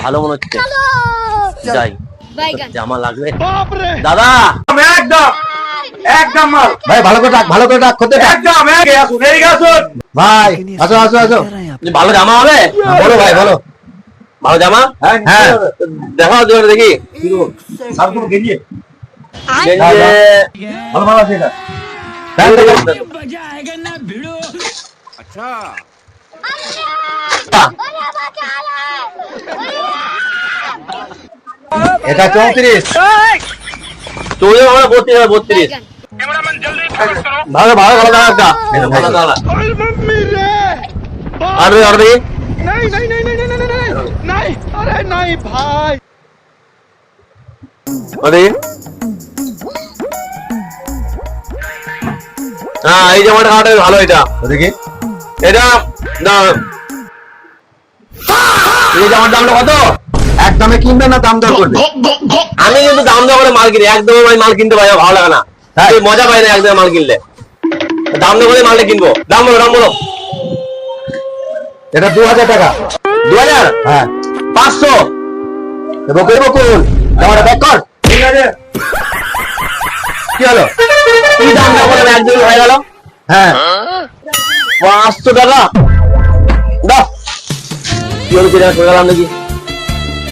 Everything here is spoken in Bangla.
ভালো মনে হচ্ছে, যাই জামা লাগবে দাদা। একদম একদম ভাই, ভালো করে ডাক, ভালো করে ডাক, একদম ভাই, আসো আসো আসো। ভালো জামা হবে? বলো ভাই, বলো। ভালো জামা? হ্যাঁ, দেখাও দেখি। ভালো ভালো আছে এটা। আচ্ছা, এটা 34, 32। ভালো ভালো ভালো দাঁড়া, ভালো দাঁড়া। আর দেখি, ভাই হ্যাঁ, এই জামাটা খাওয়াটা ভালো। এটা দেখি, এটা এই জামার দামটা কত? একদমে কিনবে না দাম দর করবে? আমি কিন্তু দাম দর করে মাল কিনি, একদমে মাল কিনতে পাই ভালো লাগে না, তাই মজা পাই না একদমে মাল কিনলে। দাম দর করে মালটা কিনবো। দাম বলো, দাম বলো। এটা 2000 টাকা। 2000? হ্যাঁ। 500 বকুল বকুল, জামাটা ব্যাক কর। ঠিক আছে, কি হলো? কি দাম দর করে একদমই হয়ে গেল? হ্যাঁ, 500 টাকা দাও। কি হলো, গেলাম নাকি?